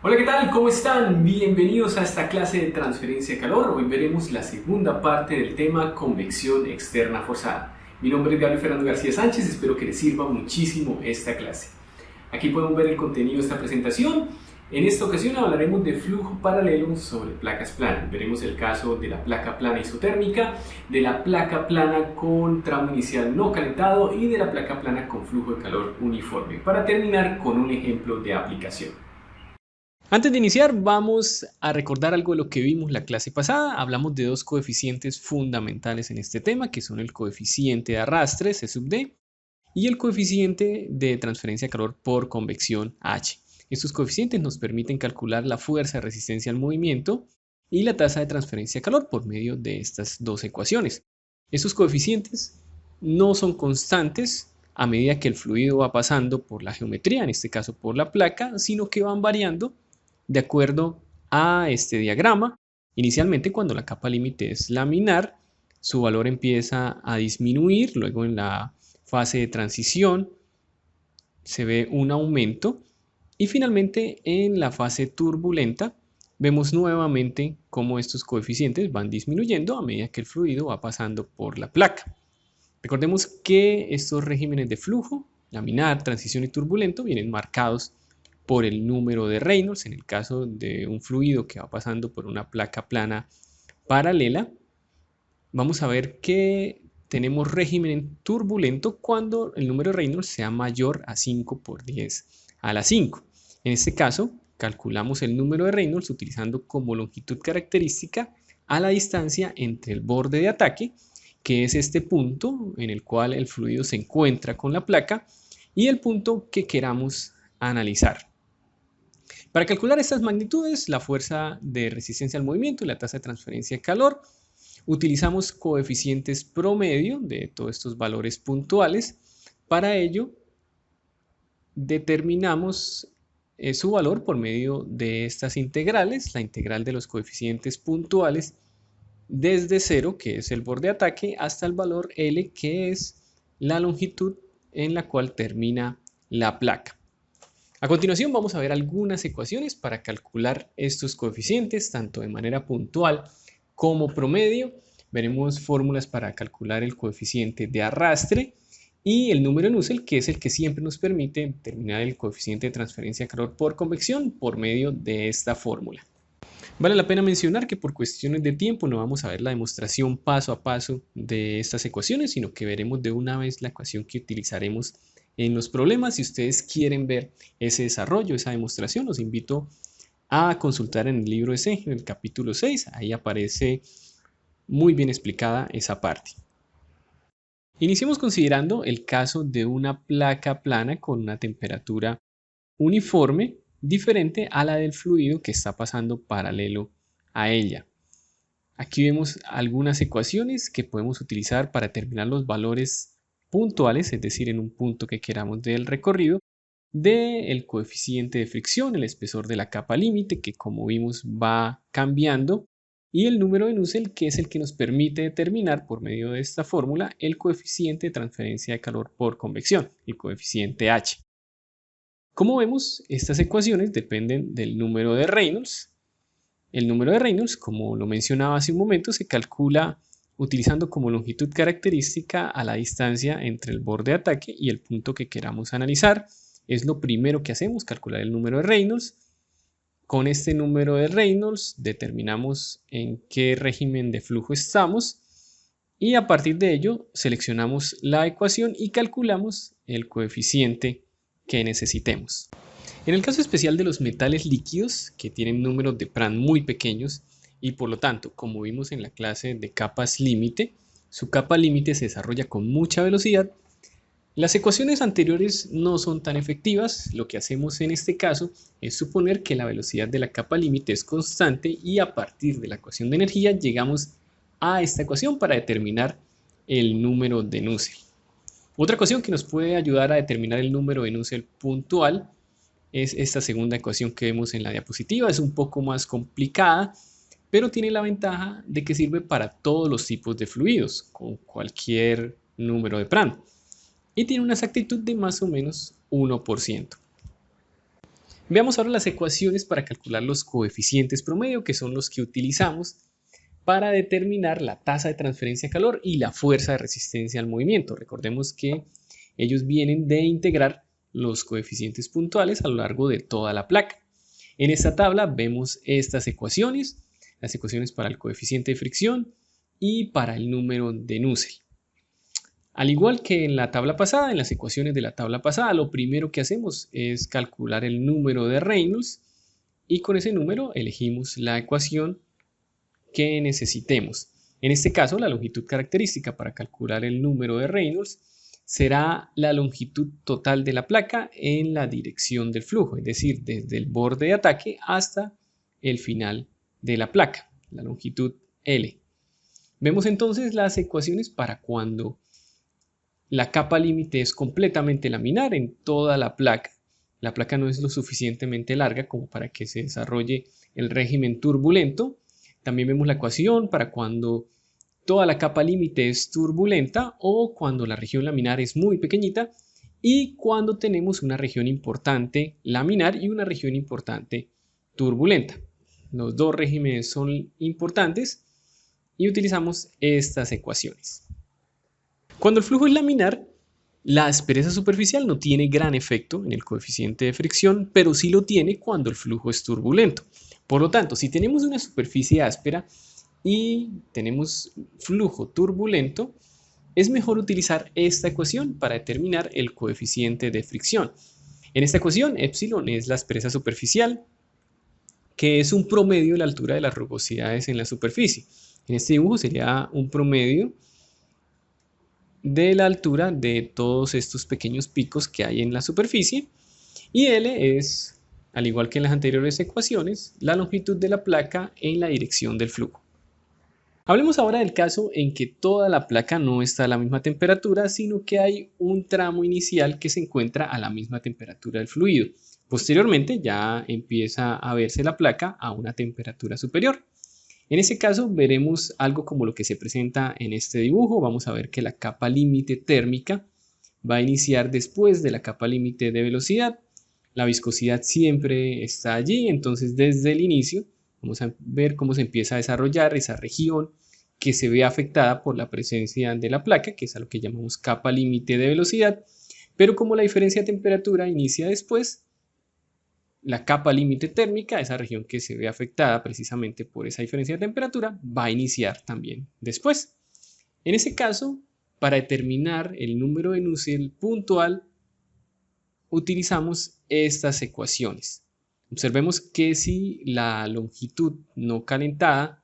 Hola, ¿qué tal? ¿Cómo están? Bienvenidos a esta clase de transferencia de calor. Hoy veremos la segunda parte del tema convección externa forzada. Mi nombre es Gabriel Fernando García Sánchez, espero que les sirva muchísimo esta clase. Aquí podemos ver el contenido de esta presentación. En esta ocasión hablaremos de flujo paralelo sobre placas planas. Veremos el caso de la placa plana isotérmica, de la placa plana con tramo inicial no calentado y de la placa plana con flujo de calor uniforme, para terminar con un ejemplo de aplicación. Antes de iniciar, vamos a recordar algo de lo que vimos la clase pasada. Hablamos de dos coeficientes fundamentales en este tema, que son el coeficiente de arrastre, C sub D, y el coeficiente de transferencia de calor por convección, H. Estos coeficientes nos permiten calcular la fuerza de resistencia al movimiento y la tasa de transferencia de calor por medio de estas dos ecuaciones. Estos coeficientes no son constantes a medida que el fluido va pasando por la geometría, en este caso por la placa, sino que van variando de acuerdo a este diagrama. Inicialmente, cuando la capa límite es laminar, su valor empieza a disminuir. Luego, en la fase de transición se ve un aumento y finalmente en la fase turbulenta vemos nuevamente cómo estos coeficientes van disminuyendo a medida que el fluido va pasando por la placa. Recordemos que estos regímenes de flujo, laminar, transición y turbulento, vienen marcados por el número de Reynolds. En el caso de un fluido que va pasando por una placa plana paralela, vamos a ver que tenemos régimen turbulento cuando el número de Reynolds sea mayor a 5 por 10 a la 5. En este caso, calculamos el número de Reynolds utilizando como longitud característica a la distancia entre el borde de ataque, que es este punto en el cual el fluido se encuentra con la placa, y el punto que queramos analizar. Para calcular estas magnitudes, la fuerza de resistencia al movimiento y la tasa de transferencia de calor, utilizamos coeficientes promedio de todos estos valores puntuales. Para ello, determinamos su valor por medio de estas integrales, la integral de los coeficientes puntuales desde 0, que es el borde de ataque, hasta el valor L, que es la longitud en la cual termina la placa. A continuación vamos a ver algunas ecuaciones para calcular estos coeficientes, tanto de manera puntual como promedio. Veremos fórmulas para calcular el coeficiente de arrastre y el número de Nusselt, que es el que siempre nos permite determinar el coeficiente de transferencia de calor por convección por medio de esta fórmula. Vale la pena mencionar que por cuestiones de tiempo no vamos a ver la demostración paso a paso de estas ecuaciones, sino que veremos de una vez la ecuación que utilizaremos en los problemas. Si ustedes quieren ver ese desarrollo, esa demostración, los invito a consultar en el libro ese, en el capítulo 6. Ahí aparece muy bien explicada esa parte. Iniciemos considerando el caso de una placa plana con una temperatura uniforme diferente a la del fluido que está pasando paralelo a ella. Aquí vemos algunas ecuaciones que podemos utilizar para determinar los valores puntuales, es decir, en un punto que queramos del recorrido, del coeficiente de fricción, el espesor de la capa límite, que como vimos va cambiando, y el número de Nusselt, que es el que nos permite determinar por medio de esta fórmula el coeficiente de transferencia de calor por convección, el coeficiente H. Como vemos, estas ecuaciones dependen del número de Reynolds. El número de Reynolds, como lo mencionaba hace un momento, se calcula utilizando como longitud característica a la distancia entre el borde de ataque y el punto que queramos analizar. Es lo primero que hacemos, calcular el número de Reynolds. Con este número de Reynolds determinamos en qué régimen de flujo estamos y a partir de ello seleccionamos la ecuación y calculamos el coeficiente que necesitemos. En el caso especial de los metales líquidos, que tienen números de Prandtl muy pequeños y por lo tanto, como vimos en la clase de capas límite, su capa límite se desarrolla con mucha velocidad, las ecuaciones anteriores no son tan efectivas. Lo que hacemos en este caso es suponer que la velocidad de la capa límite es constante y a partir de la ecuación de energía llegamos a esta ecuación para determinar el número de Nusselt. Otra ecuación que nos puede ayudar a determinar el número de Nusselt puntual es esta segunda ecuación que vemos en la diapositiva. Es un poco más complicada, pero tiene la ventaja de que sirve para todos los tipos de fluidos, con cualquier número de Prandtl. Y tiene una exactitud de más o menos 1%. Veamos ahora las ecuaciones para calcular los coeficientes promedio, que son los que utilizamos para determinar la tasa de transferencia de calor y la fuerza de resistencia al movimiento. Recordemos que ellos vienen de integrar los coeficientes puntuales a lo largo de toda la placa. En esta tabla vemos estas ecuaciones, las ecuaciones para el coeficiente de fricción y para el número de Nusselt. Al igual que en la tabla pasada, en las ecuaciones de la tabla pasada, lo primero que hacemos es calcular el número de Reynolds y con ese número elegimos la ecuación que necesitemos. En este caso, la longitud característica para calcular el número de Reynolds será la longitud total de la placa en la dirección del flujo, es decir, desde el borde de ataque hasta el final de la placa, la longitud L. Vemos entonces las ecuaciones para cuando la capa límite es completamente laminar en toda la placa. La placa no es lo suficientemente larga como para que se desarrolle el régimen turbulento. También vemos la ecuación para cuando toda la capa límite es turbulenta o cuando la región laminar es muy pequeñita y cuando tenemos una región importante laminar y una región importante turbulenta. Los dos regímenes son importantes y utilizamos estas ecuaciones. Cuando el flujo es laminar, la aspereza superficial no tiene gran efecto en el coeficiente de fricción, pero sí lo tiene cuando el flujo es turbulento. Por lo tanto, si tenemos una superficie áspera y tenemos flujo turbulento, es mejor utilizar esta ecuación para determinar el coeficiente de fricción. En esta ecuación, epsilon es la aspereza superficial, que es un promedio de la altura de las rugosidades en la superficie. En este dibujo sería un promedio de la altura de todos estos pequeños picos que hay en la superficie, y L es, al igual que en las anteriores ecuaciones, la longitud de la placa en la dirección del flujo. Hablemos ahora del caso en que toda la placa no está a la misma temperatura, sino que hay un tramo inicial que se encuentra a la misma temperatura del fluido. Posteriormente ya empieza a verse la placa a una temperatura superior. En ese caso veremos algo como lo que se presenta en este dibujo. Vamos a ver que la capa límite térmica va a iniciar después de la capa límite de velocidad. La viscosidad siempre está allí, entonces desde el inicio vamos a ver cómo se empieza a desarrollar esa región que se ve afectada por la presencia de la placa, que es a lo que llamamos capa límite de velocidad. Pero como la diferencia de temperatura inicia después, la capa límite térmica, esa región que se ve afectada precisamente por esa diferencia de temperatura, va a iniciar también después. En ese caso, para determinar el número de Nusselt puntual, utilizamos estas ecuaciones. Observemos que si la longitud no calentada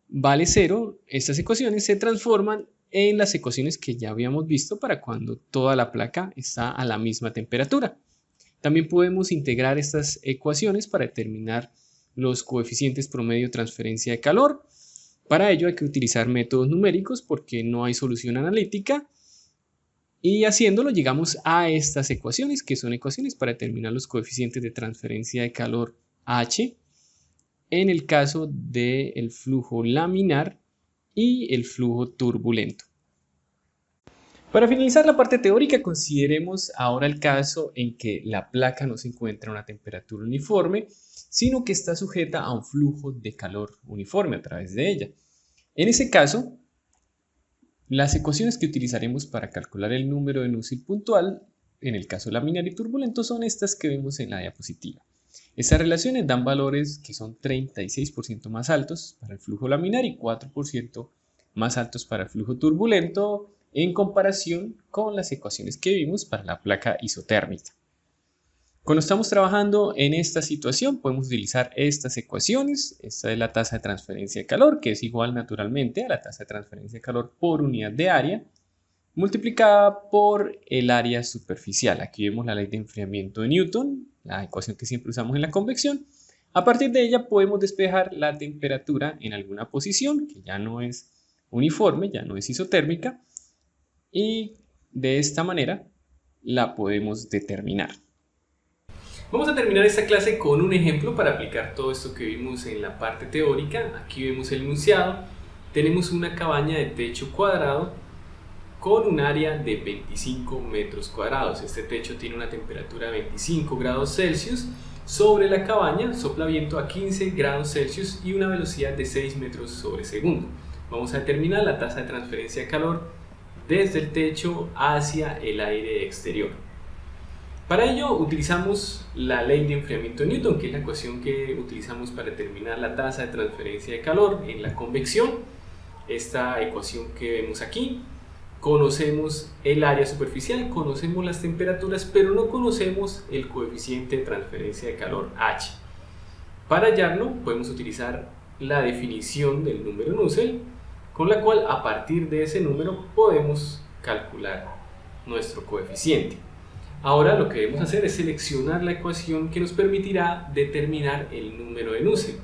vale 0, estas ecuaciones se transforman en las ecuaciones que ya habíamos visto para cuando toda la placa está a la misma temperatura. También podemos integrar estas ecuaciones para determinar los coeficientes promedio de transferencia de calor. Para ello hay que utilizar métodos numéricos porque no hay solución analítica. Y haciéndolo llegamos a estas ecuaciones, que son ecuaciones para determinar los coeficientes de transferencia de calor H en el caso del flujo laminar y el flujo turbulento. Para finalizar la parte teórica, consideremos ahora el caso en que la placa no se encuentra a una temperatura uniforme, sino que está sujeta a un flujo de calor uniforme a través de ella. En ese caso, las ecuaciones que utilizaremos para calcular el número de Nusselt puntual, en el caso laminar y turbulento, son estas que vemos en la diapositiva. Estas relaciones dan valores que son 36% más altos para el flujo laminar y 4% más altos para el flujo turbulento, en comparación con las ecuaciones que vimos para la placa isotérmica. Cuando estamos trabajando en esta situación podemos utilizar estas ecuaciones. Esta es la tasa de transferencia de calor, que es igual naturalmente a la tasa de transferencia de calor por unidad de área, multiplicada por el área superficial. Aquí vemos la ley de enfriamiento de Newton, la ecuación que siempre usamos en la convección. A partir de ella podemos despejar la temperatura en alguna posición, que ya no es uniforme, ya no es isotérmica, y de esta manera la podemos determinar. Vamos a terminar esta clase con un ejemplo para aplicar todo esto que vimos en la parte teórica. Aquí vemos el enunciado. Tenemos una cabaña de techo cuadrado con un área de 25 metros cuadrados. Este techo tiene una temperatura de 25 grados Celsius. Sobre la cabaña sopla viento a 15 grados Celsius y una velocidad de 6 metros sobre segundo. Vamos a determinar la tasa de transferencia de calor desde el techo hacia el aire exterior. Para ello utilizamos la ley de enfriamiento de Newton, que es la ecuación que utilizamos para determinar la tasa de transferencia de calor en la convección. Esta ecuación que vemos aquí. Conocemos el área superficial, conocemos las temperaturas, pero no conocemos el coeficiente de transferencia de calor H. Para hallarlo podemos utilizar la definición del número Nusselt, con la cual a partir de ese número podemos calcular nuestro coeficiente. Ahora lo que debemos hacer es seleccionar la ecuación que nos permitirá determinar el número de Nusselt.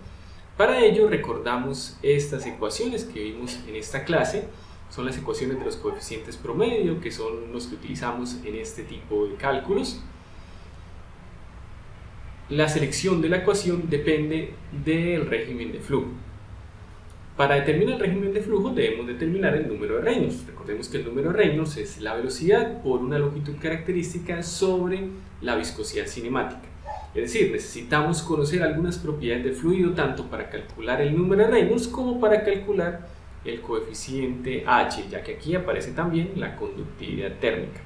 Para ello recordamos estas ecuaciones que vimos en esta clase. Son las ecuaciones de los coeficientes promedio, que son los que utilizamos en este tipo de cálculos. La selección de la ecuación depende del régimen de flujo. Para determinar el régimen de flujo debemos determinar el número de Reynolds. Recordemos que el número de Reynolds es la velocidad por una longitud característica sobre la viscosidad cinemática. Es decir, necesitamos conocer algunas propiedades del fluido tanto para calcular el número de Reynolds como para calcular el coeficiente H, ya que aquí aparece también la conductividad térmica.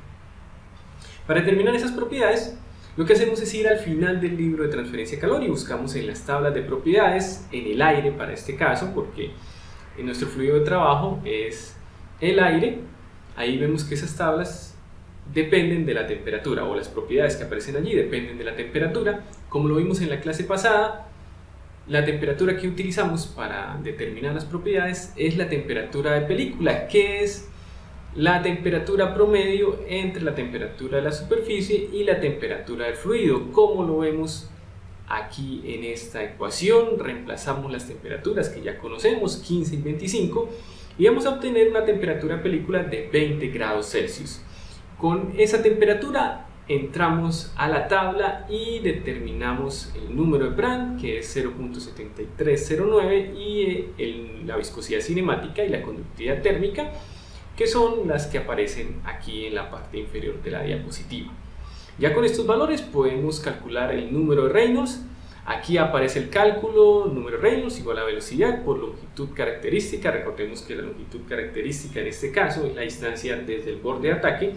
Para determinar esas propiedades, lo que hacemos es ir al final del libro de transferencia de calor y buscamos en las tablas de propiedades, en el aire para este caso, porque en nuestro fluido de trabajo es el aire. Ahí vemos que esas tablas dependen de la temperatura, o las propiedades que aparecen allí dependen de la temperatura. Como lo vimos en la clase pasada, la temperatura que utilizamos para determinar las propiedades es la temperatura de película, que es la temperatura promedio entre la temperatura de la superficie y la temperatura del fluido. Como lo vemos aquí en esta ecuación, reemplazamos las temperaturas que ya conocemos, 15 y 25, y vamos a obtener una temperatura de película de 20 grados Celsius. Con esa temperatura entramos a la tabla y determinamos el número de Brand, que es 0.7309, y la viscosidad cinemática y la conductividad térmica, que son las que aparecen aquí en la parte inferior de la diapositiva. Ya con estos valores podemos calcular el número de Reynolds. Aquí aparece el cálculo, número de Reynolds igual a velocidad por longitud característica. Recordemos que la longitud característica en este caso es la distancia desde el borde de ataque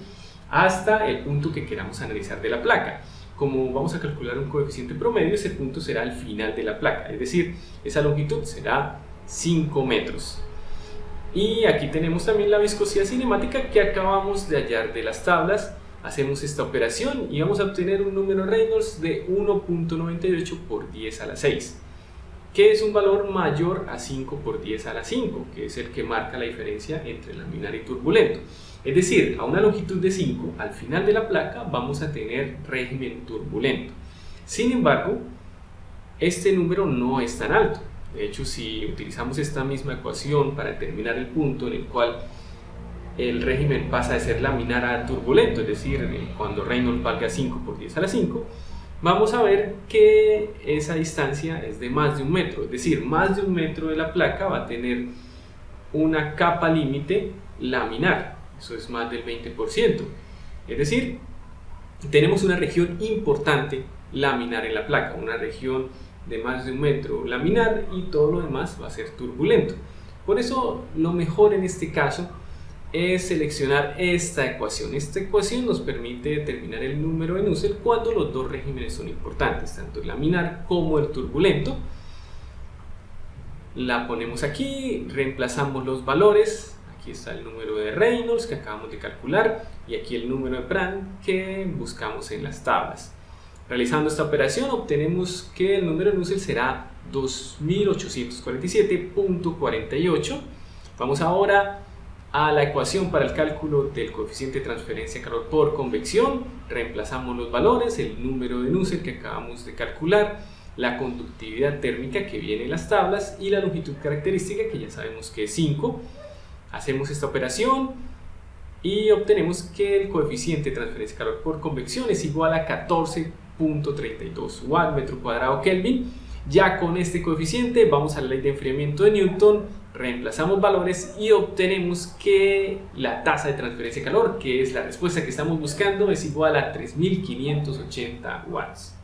hasta el punto que queramos analizar de la placa. Como vamos a calcular un coeficiente promedio, ese punto será al final de la placa, es decir, esa longitud será 5 metros. Y aquí tenemos también la viscosidad cinemática que acabamos de hallar de las tablas. Hacemos esta operación y vamos a obtener un número Reynolds de 1.98 por 10 a la 6, que es un valor mayor a 5 por 10 a la 5, que es el que marca la diferencia entre laminar y turbulento. Es decir, a una longitud de 5, al final de la placa vamos a tener régimen turbulento. Sin embargo, este número no es tan alto. De hecho, si utilizamos esta misma ecuación para determinar el punto en el cual el régimen pasa de ser laminar a turbulento, es decir, cuando Reynolds valga 5 por 10 a la 5, vamos a ver que esa distancia es de más de 1 metro, es decir, más de 1 metro de la placa va a tener una capa límite laminar, eso es más del 20%, es decir, tenemos una región importante laminar en la placa, una región de más de 1 metro laminar y todo lo demás va a ser turbulento. Por eso lo mejor en este caso es seleccionar esta ecuación. Esta ecuación nos permite determinar el número de Nusselt cuando los dos regímenes son importantes, tanto el laminar como el turbulento. La ponemos aquí, reemplazamos los valores. Aquí está el número de Reynolds que acabamos de calcular y aquí el número de Brand que buscamos en las tablas. Realizando esta operación obtenemos que el número de Nusselt será 2847.48. Vamos ahora a la ecuación para el cálculo del coeficiente de transferencia de calor por convección. Reemplazamos los valores, el número de Nusselt que acabamos de calcular, la conductividad térmica que viene en las tablas y la longitud característica que ya sabemos que es 5. Hacemos esta operación y obtenemos que el coeficiente de transferencia de calor por convección es igual a 14.32 watt metro cuadrado Kelvin. Ya con este coeficiente vamos a la ley de enfriamiento de Newton, reemplazamos valores y obtenemos que la tasa de transferencia de calor, que es la respuesta que estamos buscando, es igual a 3580 watts.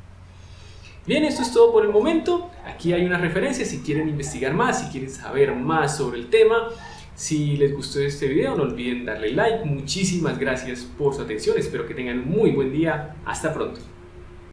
Bien, esto es todo por el momento. Aquí hay una referencia si quieren investigar más, si quieren saber más sobre el tema. Si les gustó este video, no olviden darle like. Muchísimas gracias por su atención. Espero que tengan un muy buen día. Hasta pronto.